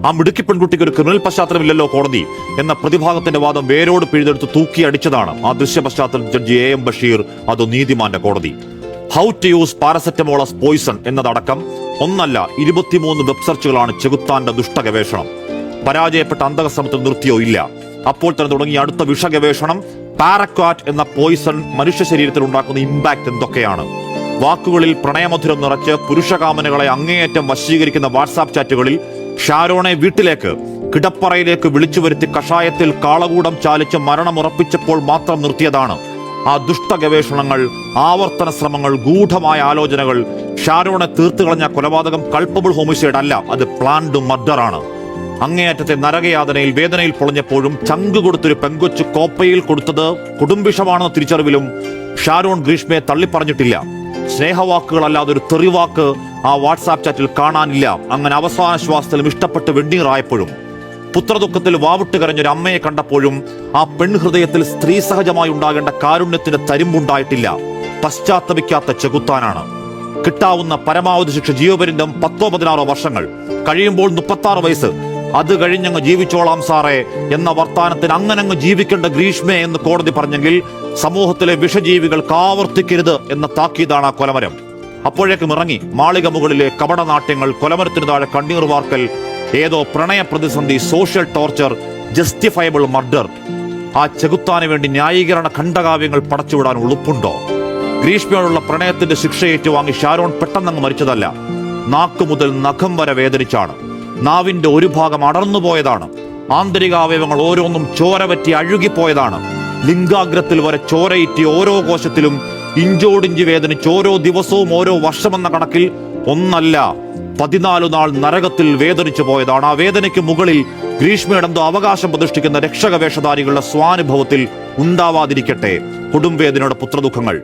ആ മിടുക്കി പെൺകുട്ടിക്ക് ഒരു ക്രിമിനൽ പശ്ചാത്തലമില്ലല്ലോ കോടതി എന്ന പ്രതിഭാഗത്തിന്റെ വാദം വേരോട് പിഴുതെടുത്ത് തൂക്കിയടിച്ചതാണ് ആ ദൃശ്യ പശ്ചാത്തലം ജഡ്ജി AM ബഷീർ, അതോ നീതിമാന്റെ കോടതി. How to use paracetamol as poison എന്നതടക്കം 23 വെബ് സെർച്ചുകളാണ് ചെകുത്താന്റെ ദുഷ്ടഗവേഷണം. പരാജയപ്പെട്ട അന്തകശ്രമത്തിൽ നിർത്തിയോ ഇല്ല. അപ്പോൾ തന്നെ തുടങ്ങിയ അടുത്ത വിഷഗവേഷണം. പാരക്വാറ്റ് എന്ന പോയിസൺ മനുഷ്യ ശരീരത്തിൽ ഉണ്ടാക്കുന്ന ഇമ്പാക്ട് എന്തൊക്കെയാണ്? വാക്കുകളിൽ പ്രണയമധുരം നിറച്ച് പുരുഷകാമനകളെ അങ്ങേയറ്റം വശീകരിക്കുന്ന വാട്സാപ്പ് ചാറ്റുകളിൽ ഷാരോണെ വീട്ടിലേക്ക് കിടപ്പറയിലേക്ക് വിളിച്ചു വരുത്തി കഷായത്തിൽ കാളകൂടം ചാലിച്ച് മരണമുറപ്പിച്ചപ്പോൾ മാത്രം നിർത്തിയതാണ് ആ ദുഷ്ടഗവേഷണങ്ങൾ, ആവർത്തന ശ്രമങ്ങൾ, ഗൂഢമായ ആലോചനകൾ. ഷാരോണെ തീർത്തുകളഞ്ഞ കൊലപാതകം കൾപ്പബിൾ ഹോമിസൈഡ് അല്ല, അത് പ്ലാൻഡ് മർഡറാണ്. അങ്ങേയറ്റത്തെ നരകയാതനയിൽ വേദനയിൽ പൊളഞ്ഞപ്പോഴും ചങ്ക് കൊടുത്തൊരു പെങ്കൊച്ചു കോപ്പയിൽ കൊടുത്തത് കൊടുംവിഷമാണെന്ന തിരിച്ചറിവിലും ഷാരോൺ ഗ്രീഷ്മയെ തള്ളിപ്പറഞ്ഞിട്ടില്ല. സ്നേഹവാക്കുകളല്ലാതെ ഒരു തെറിവാക്ക് ആ വാട്സാപ്പ് ചാറ്റിൽ കാണാനില്ല. അങ്ങനെ അവസാന ശ്വാസത്തിലും ഇഷ്ടപ്പെട്ട് വെണ്ണീറായപ്പോഴും പുത്രദുഃഖത്തിൽ വാവിട്ട് കരഞ്ഞൊരു അമ്മയെ കണ്ടപ്പോഴും ആ പെൺഹൃദയത്തിൽ സ്ത്രീ സഹജമായി ഉണ്ടാകേണ്ട കാരുണ്യത്തിന്റെ തരിമ്പുണ്ടായിട്ടില്ല. പശ്ചാത്തപിക്കാത്ത ചെകുത്താനാണ്. കിട്ടാവുന്ന പരമാവധി ശിക്ഷ ജീവപര്യന്തം 10-16 വർഷങ്ങൾ, കഴിയുമ്പോൾ 36 വയസ്സ്. അത് കഴിഞ്ഞങ്ങ് ജീവിച്ചോളാം സാറേ എന്ന വർത്താനത്തിന് അങ്ങനങ്ങ് ജീവിക്കേണ്ട ഗ്രീഷ്മേ എന്ന് കോടതി പറഞ്ഞെങ്കിൽ സമൂഹത്തിലെ വിഷജീവികൾക്ക് ആവർത്തിക്കരുത് എന്ന താക്കീതാണ് ആ കൊലമരം. അപ്പോഴേക്കും ഇറങ്ങി മാളിക മുകളിലെ കപടനാട്യങ്ങൾ, കൊലമരത്തിന് താഴെ കണ്ണീർ വാർക്കൽ, ഏതോ പ്രണയ പ്രതിസന്ധി, സോഷ്യൽ ടോർച്ചർ, ജസ്റ്റിഫയബിൾ മർഡർ. ആ ചെകുത്താന് വേണ്ടി ന്യായീകരണ ഖണ്ഡകാവ്യങ്ങൾ പടച്ചുവിടാൻ ഉളുപ്പുണ്ടോ? ഗ്രീഷ്മയോടുള്ള പ്രണയത്തിന്റെ ശിക്ഷ ഏറ്റുവാങ്ങി ഷാരോൺ പെട്ടെന്നങ്ങ് മരിച്ചതല്ല. നാക്കു മുതൽ നഖം വരെ വേദനിച്ചാണ്. നാവിന്റെ ഒരു ഭാഗം അടർന്നുപോയതാണ്. ആന്തരികാവയവങ്ങൾ ഓരോന്നും ചോര പറ്റി അഴുകിപ്പോയതാണ്. ലിംഗാഗ്രത്തിൽ വരെ ചോരയിറ്റി ഓരോ കോശത്തിലും ഇഞ്ചോടിഞ്ച് വേദനിച്ച് ഓരോ ദിവസവും ഓരോ വർഷമെന്ന കണക്കിൽ 14 നാൾ നരകത്തിൽ വേദനിച്ചു പോയതാണ്. ആ വേദനയ്ക്ക് മുകളിൽ ഗ്രീഷ്മയുടെ എന്തോ അവകാശം പ്രതിഷ്ഠിക്കുന്ന രക്ഷകവേഷധാരികളുടെ സ്വാനുഭവത്തിൽ ഉണ്ടാവാതിരിക്കട്ടെ കൊടുംവേദനയുടെ പുത്രദുഃഖങ്ങൾ.